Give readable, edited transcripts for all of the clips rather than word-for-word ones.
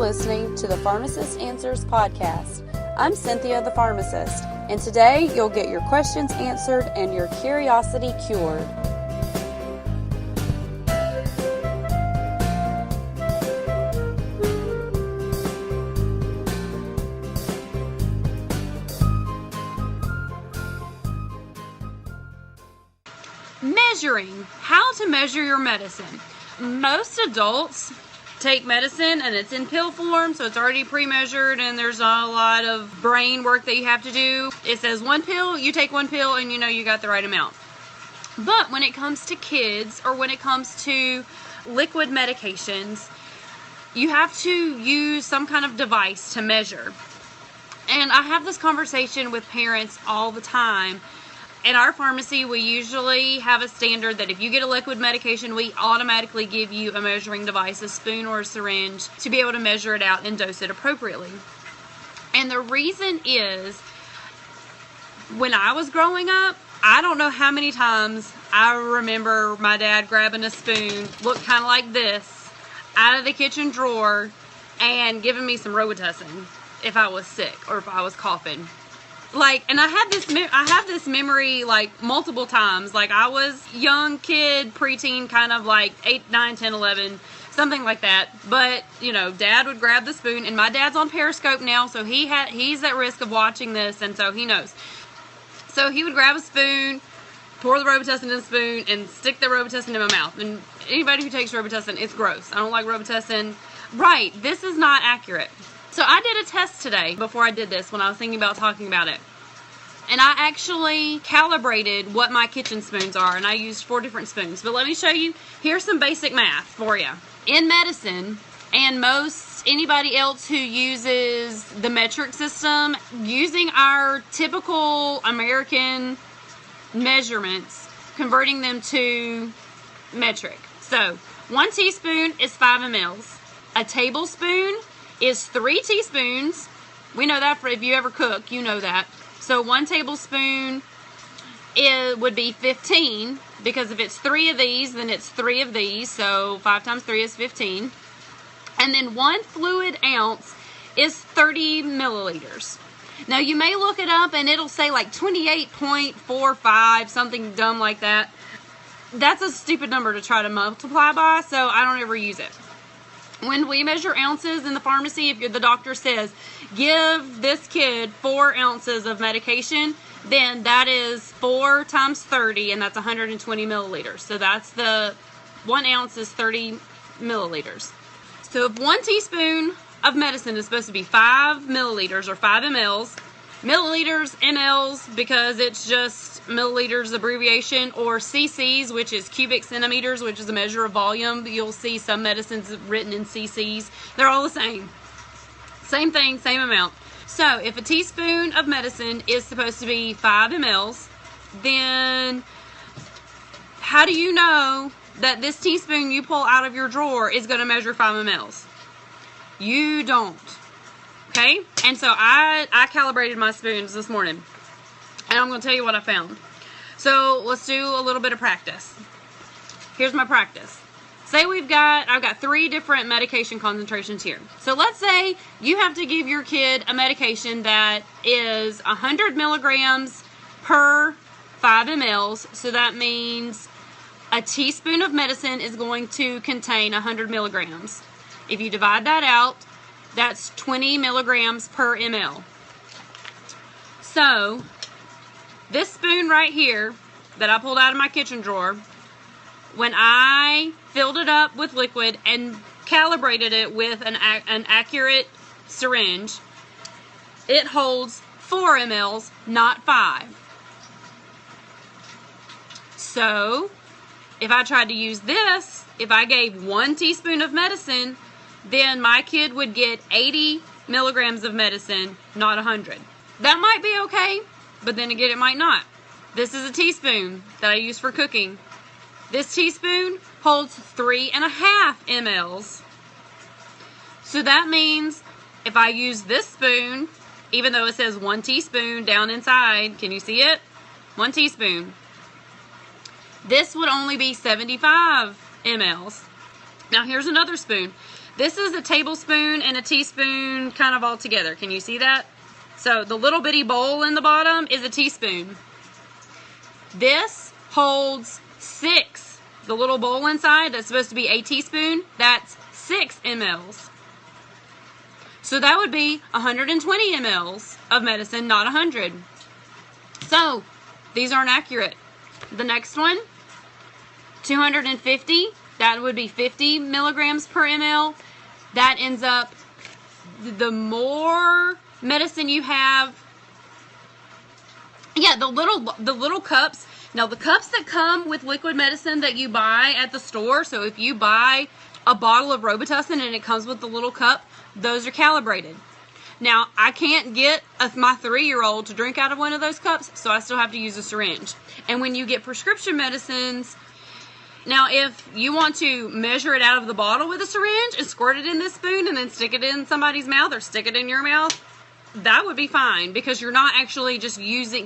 listening to the Pharmacist Answers podcast. I'm Cynthia, the pharmacist, and today you'll get your questions answered and your curiosity cured. Measuring. How to measure your medicine. Most adults take medicine and it's in pill form, so it's already pre-measured and there's not a lot of brain work that you have to do. It says one pill, you take one pill and you know you got the right amount. But when it comes to kids or when it comes to liquid medications, you have to use some kind of device to measure. And I have this conversation with parents all the time. In our pharmacy, we usually have a standard that if you get a liquid medication, we automatically give you a measuring device, a spoon or a syringe, to be able to measure it out and dose it appropriately. And the reason is, when I was growing up, I don't know how many times I remember my dad grabbing a spoon, looked kind of like this, out of the kitchen drawer, and giving me some Robitussin if I was sick or if I was coughing. And I have this memory like multiple times. Like I was young kid, preteen, kind of like 8, 9, 10, 11, something like that. But, you know, Dad would grab the spoon, and my dad's on Periscope now, so he's at risk of watching this, and so he knows. So he would grab a spoon, pour the Robitussin in the spoon, and stick the Robitussin in my mouth. And anybody who takes Robitussin, it's gross. I don't like Robitussin. Right, this is not accurate. So I did a test today before I did this when I was thinking about talking about it. And I actually calibrated what my kitchen spoons are, and I used 4 different spoons. But let me show you, here's some basic math for you. In medicine, and anybody else who uses the metric system, using our typical American measurements, converting them to metric. So, 1 teaspoon is 5 mLs. A tablespoon is 3 teaspoons. We know that if you ever cook, you know that. So 1 tablespoon would be 15, because if it's 3 of these, then it's 3 of these. So 5 times 3 is 15. And then 1 fluid ounce is 30 milliliters. Now you may look it up and it'll say like 28.45, something dumb like that. That's a stupid number to try to multiply by, so I don't ever use it. When we measure ounces in the pharmacy, if the doctor says, give this kid 4 ounces of medication, then that is 4 times 30, and that's 120 milliliters. So that's 1 ounce is 30 milliliters. So if 1 teaspoon of medicine is supposed to be 5 milliliters or 5 mLs, milliliters, mLs, because it's just milliliters abbreviation, or cc's, which is cubic centimeters, which is a measure of volume. You'll see some medicines written in cc's. They're all the same. Same thing, same amount. So if a teaspoon of medicine is supposed to be 5 mLs, then how do you know that this teaspoon you pull out of your drawer is going to measure 5 mLs? You don't. Okay? And so I calibrated my spoons this morning, and I'm going to tell you what I found. So let's do a little bit of practice. Here's my practice. Say I've got 3 different medication concentrations here. So let's say you have to give your kid a medication that is 100 milligrams per 5 mLs. So that means a teaspoon of medicine is going to contain 100 milligrams. If you divide that out, that's 20 milligrams per ml. So this spoon right here that I pulled out of my kitchen drawer, when I filled it up with liquid and calibrated it with an accurate syringe, it holds 4 mLs, not 5. So if I tried to use this, if I gave 1 teaspoon of medicine, then my kid would get 80 milligrams of medicine, not 100. That might be okay, but then again, it might not. This is a teaspoon that I use for cooking. This teaspoon holds 3.5 mLs. So that means if I use this spoon, even though it says 1 teaspoon down inside, can you see it? 1 teaspoon. This would only be 75 mLs. Now here's another spoon. This is a tablespoon and a teaspoon kind of all together. Can you see that? So the little bitty bowl in the bottom is a teaspoon. This holds 6. The little bowl inside that's supposed to be a teaspoon, that's 6 mLs. So that would be 120 mLs of medicine, not 100. So these aren't accurate. The next one, 250, that would be 50 milligrams per ml. That ends up, the more medicine you have, yeah, the little cups. Now the cups that come with liquid medicine that you buy at the store, so if you buy a bottle of Robitussin and it comes with the little cup, those are calibrated. Now, I can't get my 3-year-old to drink out of one of those cups, so I still have to use a syringe. And when you get prescription medicines, now if you want to measure it out of the bottle with a syringe and squirt it in this spoon and then stick it in somebody's mouth or stick it in your mouth, that would be fine, because you're not actually just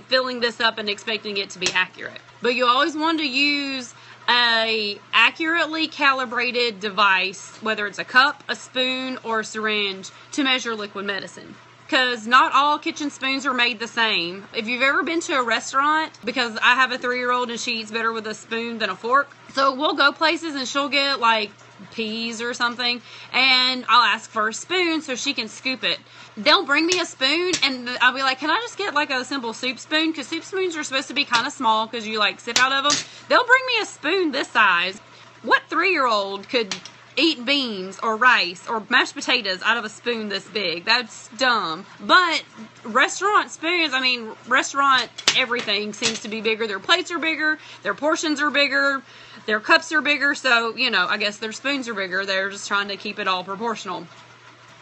filling this up and expecting it to be accurate. But you always want to use a accurately calibrated device, whether it's a cup, a spoon, or a syringe, to measure liquid medicine. Because not all kitchen spoons are made the same. If you've ever been to a restaurant, because I have a 3-year-old and she eats better with a spoon than a fork, so we'll go places and she'll get like peas or something, and I'll ask for a spoon so she can scoop it. They'll bring me a spoon and I'll be like, can I just get like a simple soup spoon? Because soup spoons are supposed to be kind of small because you like sip out of them. They'll bring me a spoon this size. What 3-year-old could eat beans or rice or mashed potatoes out of a spoon this big? That's dumb. But restaurant spoons, I mean, restaurant everything seems to be bigger. Their plates are bigger, their portions are bigger, their cups are bigger, so, you know, I guess their spoons are bigger. They're just trying to keep it all proportional.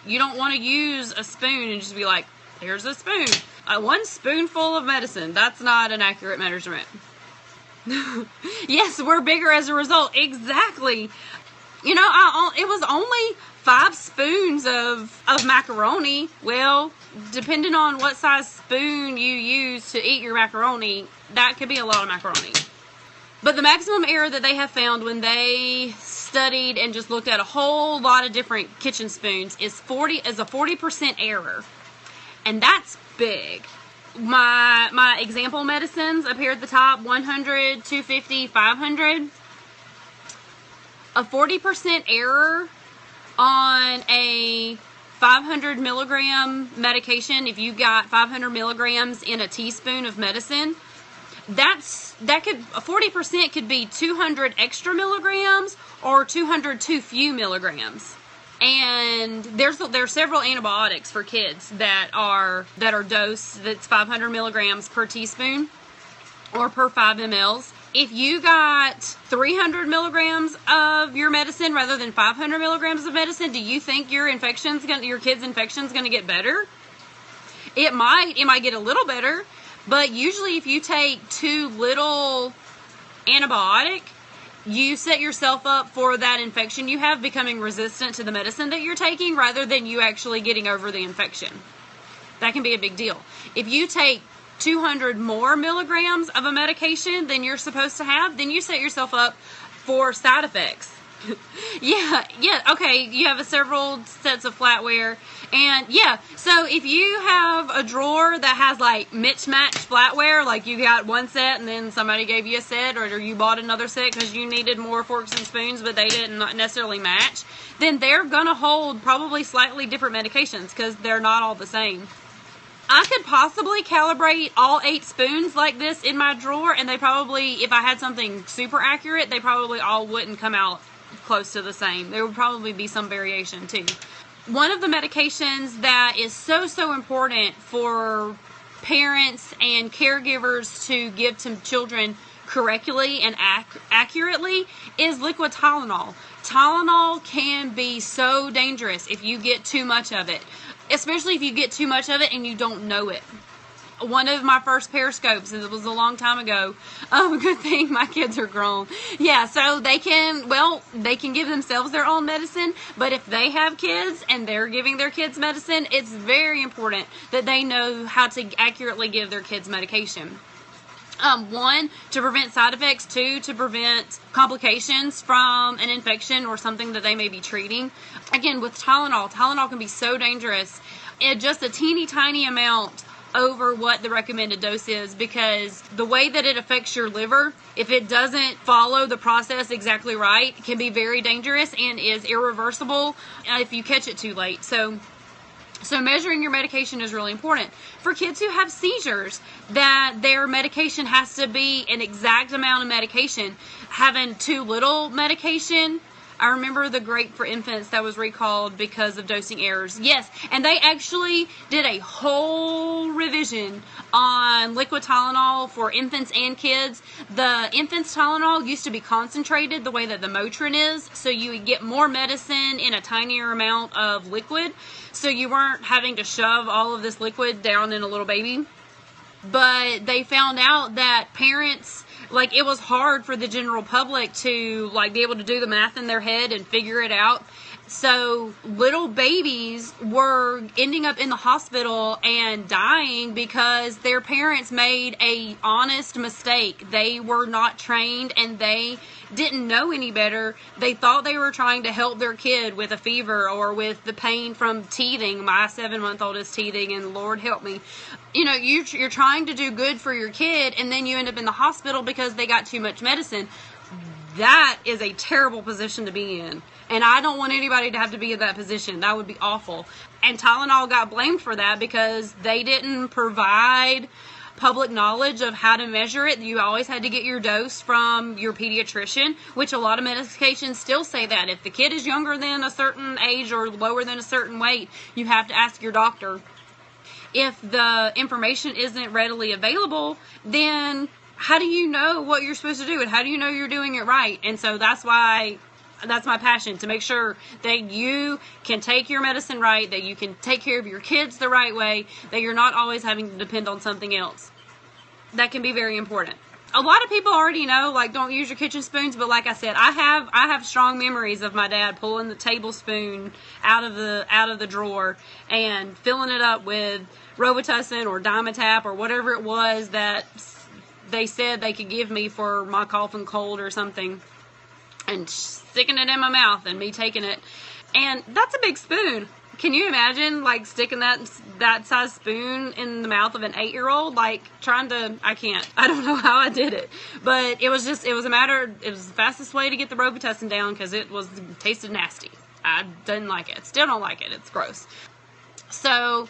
You don't want to use a spoon and just be like, here's a spoon. 1 spoonful of medicine. That's not an accurate measurement. Yes, we're bigger as a result. Exactly. You know, it was only 5 spoons of macaroni. Well, depending on what size spoon you use to eat your macaroni, that could be a lot of macaroni. But the maximum error that they have found when they studied and just looked at a whole lot of different kitchen spoons is a 40% error. And that's big. My example medicines up here at the top, 100, 250, 500. A 40% error on a 500 milligram medication, if you got 500 milligrams in a teaspoon of medicine, that could, 40% could be 200 extra milligrams or 200 too few milligrams. And there's several antibiotics for kids that are dosed, that's 500 milligrams per teaspoon or per 5 mLs. If you got 300 milligrams of your medicine rather than 500 milligrams of medicine, do you think your kid's infection's going to get better? It might get a little better, but usually if you take too little antibiotic, you set yourself up for that infection you have becoming resistant to the medicine that you're taking rather than you actually getting over the infection. That can be a big deal. If you take 200 more milligrams of a medication than you're supposed to have, then you set yourself up for side effects. Yeah, okay, you have several sets of flatware, and yeah, so if you have a drawer that has like mismatched flatware, like you got one set and then somebody gave you a set, or you bought another set because you needed more forks and spoons but they didn't necessarily match, then they're gonna hold probably slightly different medications because they're not all the same. I could possibly calibrate all 8 spoons like this in my drawer, and they probably, if I had something super accurate, they probably all wouldn't come out close to the same. There would probably be some variation too. One of the medications that is so important for parents and caregivers to give to children correctly and accurately is liquid Tylenol. Tylenol can be so dangerous if you get too much of it, especially if you get too much of it and you don't know it. One of my first periscopes, it was a long time ago. Good thing my kids are grown. Yeah, so they can give themselves their own medicine, but if they have kids and they're giving their kids medicine, it's very important that they know how to accurately give their kids medication. One, to prevent side effects. Two, to prevent complications from an infection or something that they may be treating. Again, with Tylenol can be so dangerous. Just a teeny tiny amount over what the recommended dose is, because the way that it affects your liver, if it doesn't follow the process exactly right, can be very dangerous and is irreversible if you catch it too late. So measuring your medication is really important. For kids who have seizures, that their medication has to be an exact amount of medication. Having too little medication, I remember the Grape for Infants that was recalled because of dosing errors. Yes, and they actually did a whole revision on liquid Tylenol for infants and kids. The infants' Tylenol used to be concentrated the way that the Motrin is, so you would get more medicine in a tinier amount of liquid, so you weren't having to shove all of this liquid down in a little baby. But they found out that parents, it was hard for the general public to, be able to do the math in their head and figure it out. So little babies were ending up in the hospital and dying because their parents made a honest mistake. They were not trained and they didn't know any better. They thought they were trying to help their kid with a fever or with the pain from teething. My 7-month-old is teething, and Lord help me. You're trying to do good for your kid, and then you end up in the hospital because they got too much medicine. That is a terrible position to be in. And I don't want anybody to have to be in that position. That would be awful. And Tylenol got blamed for that because they didn't provide public knowledge of how to measure it. You always had to get your dose from your pediatrician, which a lot of medications still say that. If the kid is younger than a certain age or lower than a certain weight, you have to ask your doctor. If the information isn't readily available, then how do you know what you're supposed to do? And how do you know you're doing it right? And so that's my passion, to make sure that you can take your medicine right, that you can take care of your kids the right way, that you're not always having to depend on something else. That can be very important. A lot of people already know, don't use your kitchen spoons, but like I said, I have strong memories of my dad pulling the tablespoon out of the drawer and filling it up with Robitussin or Dimetap or whatever it was that they said they could give me for my cough and cold or something, and sticking it in my mouth and me taking it. And that's a big spoon. Can you imagine sticking that size spoon in the mouth of an 8-year-old? I can't. I don't know how I did it. But it was the fastest way to get the Robitussin down because it tasted nasty. I didn't like it. Still don't like it. It's gross. So,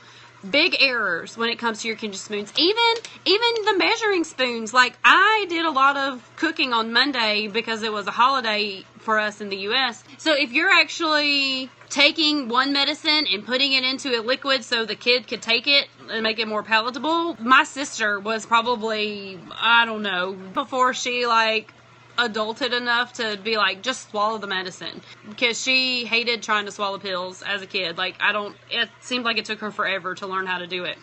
big errors when it comes to your kitchen spoons. Even the measuring spoons. I did a lot of cooking on Monday because it was a holiday for us in the U.S. So if you're actually taking one medicine and putting it into a liquid so the kid could take it and make it more palatable, my sister was probably, I don't know, before she adulted enough to be just swallow the medicine, because she hated trying to swallow pills as a kid. It seemed like it took her forever to learn how to do it.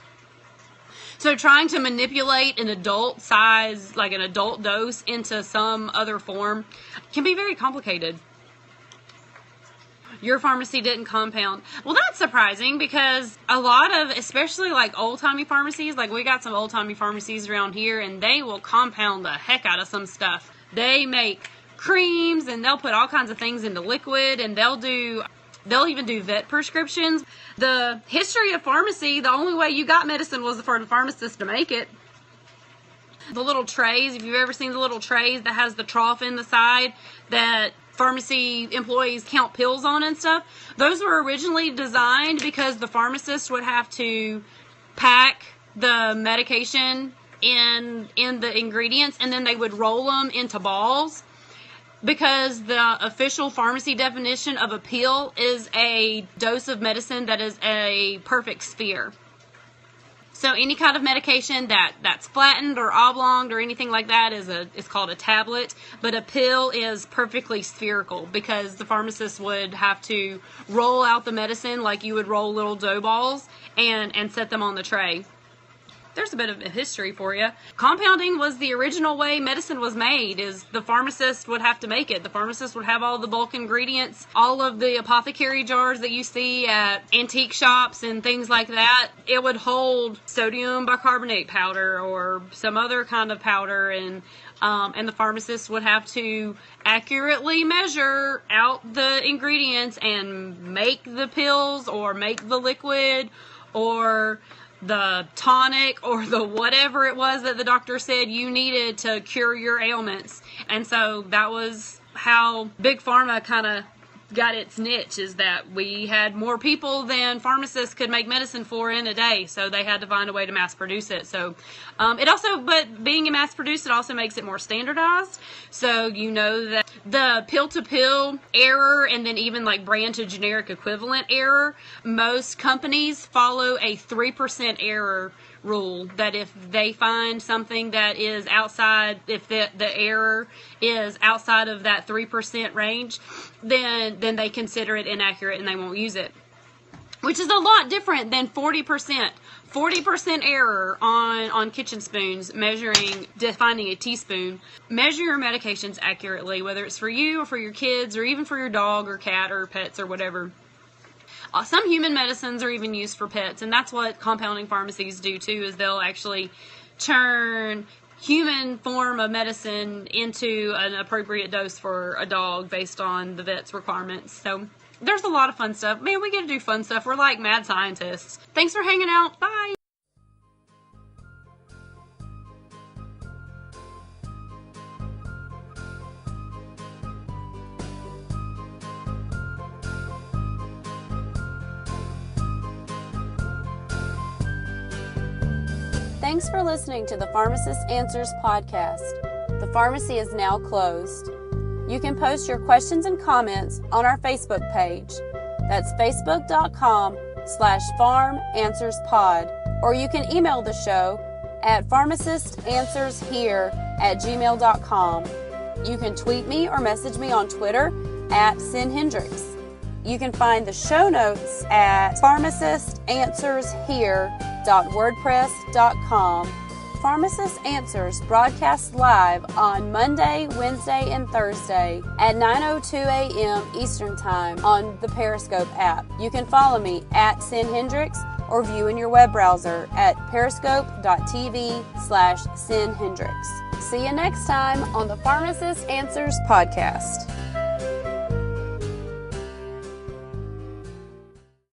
So trying to manipulate an adult size, an adult dose into some other form can be very complicated. Your pharmacy didn't compound. Well, that's surprising because a lot of, especially old-timey pharmacies, we got some old-timey pharmacies around here, and they will compound the heck out of some stuff. They make creams, and they'll put all kinds of things into liquid, and they'll even do vet prescriptions. The history of pharmacy, the only way you got medicine was for the pharmacist to make it. The little trays, if you've ever seen the little trays that has the trough in the side that pharmacy employees count pills on and stuff, those were originally designed because the pharmacist would have to pack the medication in the ingredients, and then they would roll them into balls, because the official pharmacy definition of a pill is a dose of medicine that is a perfect sphere. So any kind of medication that's flattened or oblonged or anything like that is called a tablet, but a pill is perfectly spherical because the pharmacist would have to roll out the medicine like you would roll little dough balls and set them on the tray. there's a bit of history for you. Compounding was the original way medicine was made. Is the pharmacist would have to make it. The pharmacist would have all the bulk ingredients, all of the apothecary jars that you see at antique shops and things like that. It would hold sodium bicarbonate powder or some other kind of powder, and the pharmacist would have to accurately measure out the ingredients and make the pills or make the liquid or the tonic or the whatever it was that the doctor said you needed to cure your ailments. And so that was how Big Pharma kind of got its niche, is that we had more people than pharmacists could make medicine for in a day, so they had to find a way to mass produce it. So but being mass produced, it also makes it more standardized. So you know that the pill-to-pill error, and then even like brand to generic equivalent error, most companies follow a 3% error rule, that if they find something that is outside, if the error is outside of that 3% range, then they consider it inaccurate and they won't use it, which is a lot different than 40%. 40% error on kitchen spoons, defining a teaspoon. Measure your medications accurately, whether it's for you or for your kids or even for your dog or cat or pets or whatever. Some human medicines are even used for pets, and that's what compounding pharmacies do too, is they'll actually turn human form of medicine into an appropriate dose for a dog based on the vet's requirements. So there's a lot of fun stuff. Man, we get to do fun stuff. We're like mad scientists. Thanks for hanging out. Bye. Thanks for listening to the Pharmacist Answers podcast. The pharmacy is now closed. You can post your questions and comments on our Facebook page. That's facebook.com/pharmanswerspod. Or you can email the show at pharmacistanswershere@gmail.com. You can tweet me or message me on Twitter @SinHendrix. You can find the show notes at pharmacistanswershere.wordpress.com. Pharmacist Answers broadcasts live on Monday, Wednesday, and Thursday at 9:02 a.m. Eastern Time on the Periscope app. You can follow me @SinHendrix or view in your web browser at periscope.tv/SinHendrix. See you next time on the Pharmacist Answers podcast.